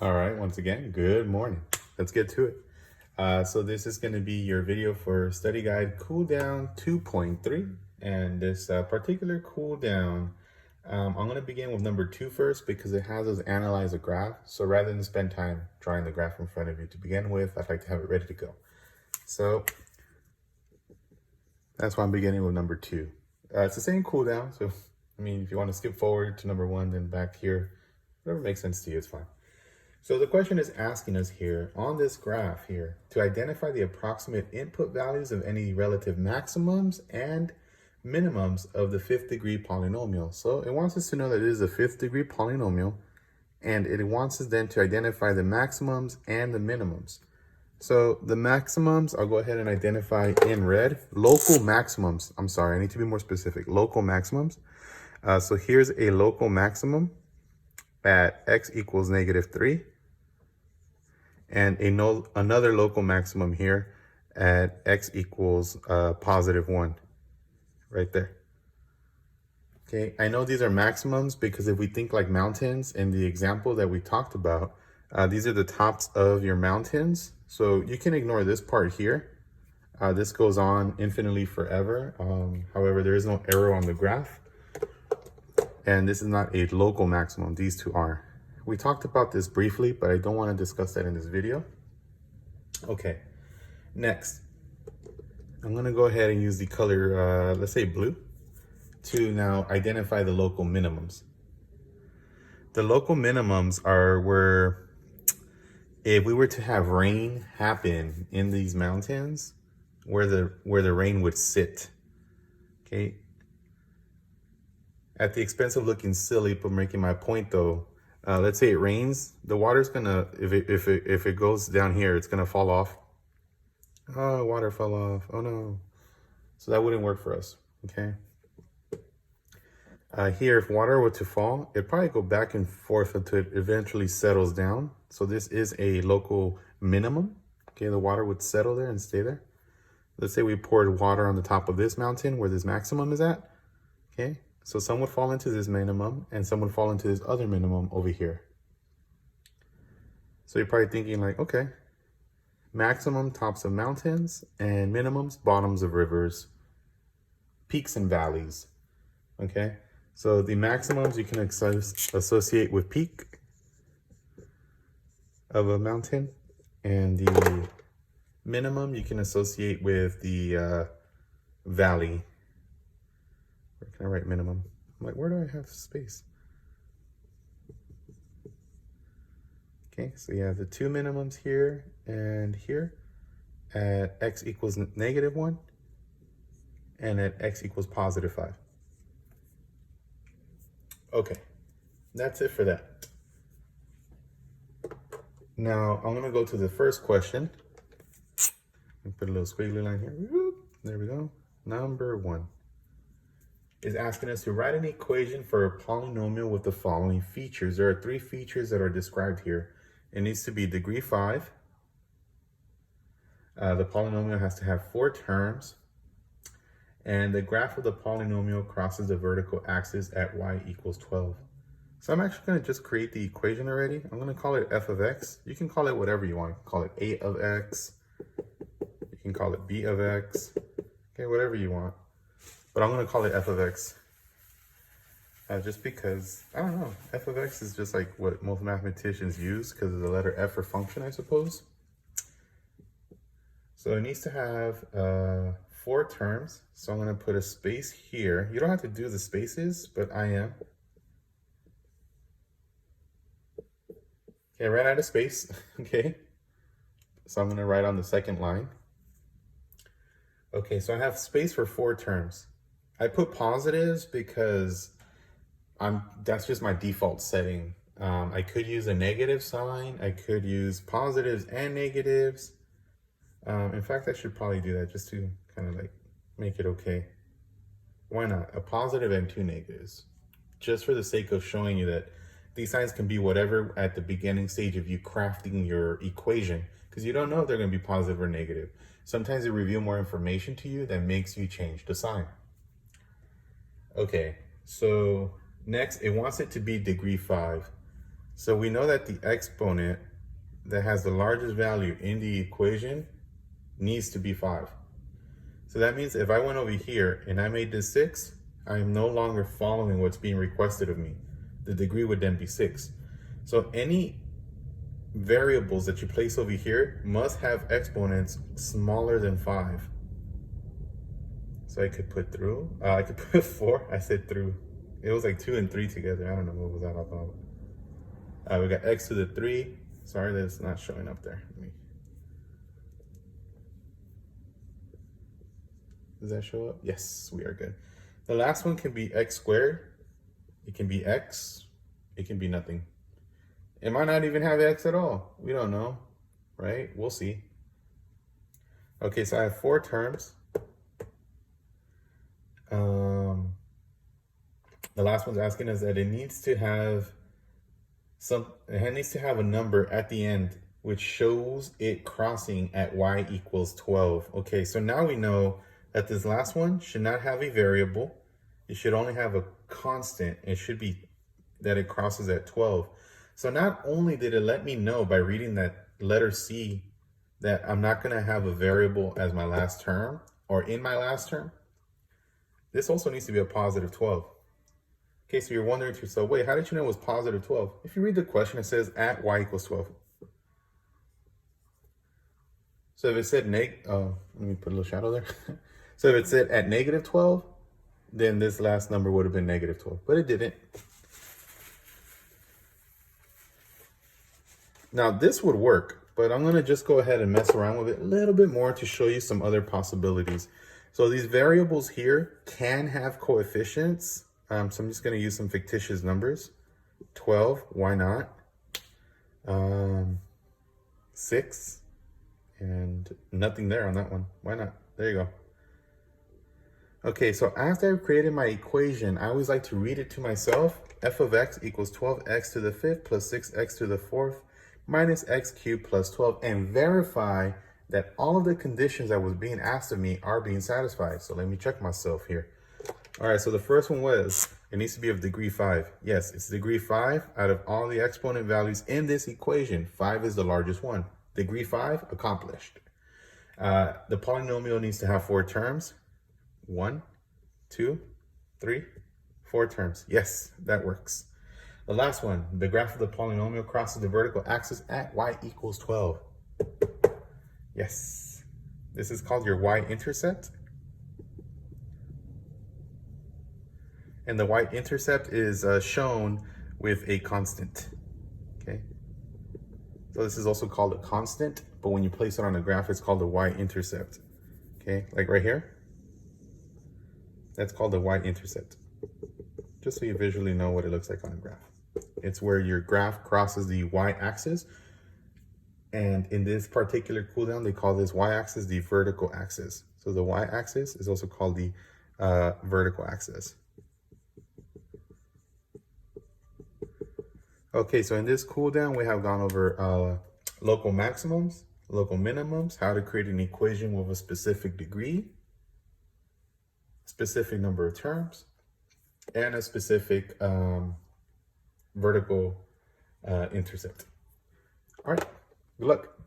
All right, once again, good morning. Let's get to it. So this is going to be your video for study guide cool down 2.3. And this particular cool down, I'm going to begin with number 2 first because it has us analyze a graph. So rather than spend time drawing the graph in front of you to begin with, I'd like to have it ready to go. So that's why I'm beginning with number 2. It's the same cool down. So, I mean, if you want to skip forward to number 1, then back here, whatever makes sense to you, it's fine. So the question is asking us here on this graph here to identify the approximate input values of any relative maximums and minimums of the fifth degree polynomial. So it wants us to know that it is a fifth degree polynomial, and it wants us then to identify the maximums and the minimums. So the maximums, I'll go ahead and identify in red. Local maximums, I'm sorry, I need to be more specific. Local maximums. So here's a local maximum at x equals -3, and another local maximum here at x equals +1, right there. Okay, I know these are maximums because if we think like mountains in the example that we talked about, these are the tops of your mountains. So you can ignore this part here. This goes on infinitely forever. However, there is no arrow on the graph. And this is not a local maximum, these two are. We talked about this briefly, but I don't want to discuss that in this video. Okay, next, I'm going to go ahead and use the color, let's say blue, to now identify the local minimums. The local minimums are where if we were to have rain happen in these mountains, where the rain would sit, okay? At the expense of looking silly, but making my point though, let's say it rains, the water's gonna, if it goes down here, it's gonna fall off. Oh, water fell off, oh no. So that wouldn't work for us, okay? Here, if water were to fall, it'd probably go back and forth until it eventually settles down. So this is a local minimum, okay? The water would settle there and stay there. Let's say we poured water on the top of this mountain where this maximum is at, okay? So some would fall into this minimum and some would fall into this other minimum over here. So you're probably thinking like, okay, maximum tops of mountains and minimums bottoms of rivers, peaks and valleys, okay? So the maximums you can associate with peak of a mountain, and the minimum you can associate with the valley. Where can I write minimum? I'm like, where do I have space? Okay, so you have the two minimums here and here at x equals -1 and at x equals +5. Okay, that's it for that. Now I'm gonna go to the first question. Put a little squiggly line here. There we go. Number 1 is asking us to write an equation for a polynomial with the following features. There are 3 features that are described here. It needs to be degree 5. The polynomial has to have 4 terms. And the graph of the polynomial crosses the vertical axis at y equals 12. So I'm actually going to just create the equation already. I'm going to call it f of x. You can call it whatever you want. Call it a of x. You can call it b of x. Okay, whatever you want. But I'm going to call it f of x. Just because, I don't know, f of x is just like what most mathematicians use because of the letter f for function, I suppose. So it needs to have 4 terms. So I'm going to put a space here. You don't have to do the spaces, but I am. Okay, I ran out of space. Okay. So I'm going to write on the second line. Okay, so I have space for 4 terms. I put positives because that's just my default setting. I could use a negative sign. I could use positives and negatives. In fact, I should probably do that just to kind of like make it okay. Why not? A positive and 2 negatives. Just for the sake of showing you that these signs can be whatever at the beginning stage of you crafting your equation, because you don't know if they're going to be positive or negative. Sometimes they reveal more information to you that makes you change the sign. Okay, so next it wants it to be degree 5. So we know that the exponent that has the largest value in the equation needs to be 5. So that means if I went over here and I made this 6, I am no longer following what's being requested of me. The degree would then be 6. So any variables that you place over here must have exponents smaller than 5. So I could put through, I could put 4, I said through. It was like 2 and 3 together. I don't know what was that all about. We got x to the 3. Sorry that it's not showing up there. Does that show up? Yes, we are good. The last one can be x squared. It can be x. It can be nothing. It might not even have x at all. We don't know, right? We'll see. Okay, so I have 4 terms. The last one's asking us that it needs to have a number at the end which shows it crossing at y equals 12. Okay, so now we know that this last one should not have a variable. It should only have a constant. It should be that it crosses at 12. So not only did it let me know by reading that letter C that I'm not going to have a variable as my last term or in my last term, this also needs to be a positive 12. Okay, so you're wondering to yourself, wait, how did you know it was positive 12? If you read the question, it says at y equals 12. So if it said let me put a little shadow there. So if it said at negative 12, then this last number would have been negative 12, but it didn't. Now this would work, but I'm gonna just go ahead and mess around with it a little bit more to show you some other possibilities. So these variables here can have coefficients. So I'm just gonna use some fictitious numbers. 12, why not? 6, and nothing there on that one. Why not? There you go. Okay, so after I've created my equation, I always like to read it to myself. F of x equals 12x to the 5th plus 6x to the 4th minus x cubed plus 12, and verify that all of the conditions that was being asked of me are being satisfied. So let me check myself here. All right, so the first one was, it needs to be of degree 5. Yes, it's degree 5 out of all the exponent values in this equation. 5 is the largest one. Degree 5, accomplished. The polynomial needs to have 4 terms. 1, 2, 3, 4 terms. Yes, that works. The last one, the graph of the polynomial crosses the vertical axis at y equals 12. Yes, this is called your y-intercept. And the y-intercept is shown with a constant, okay? So this is also called a constant, but when you place it on a graph, it's called a y-intercept, okay? Like right here, that's called a y-intercept. Just so you visually know what it looks like on a graph. It's where your graph crosses the y-axis, and in this particular cooldown, they call this y-axis the vertical axis. So the y-axis is also called the vertical axis. Okay, so in this cooldown, we have gone over local maximums, local minimums, how to create an equation with a specific degree, specific number of terms, and a specific vertical intercept. All right, good luck.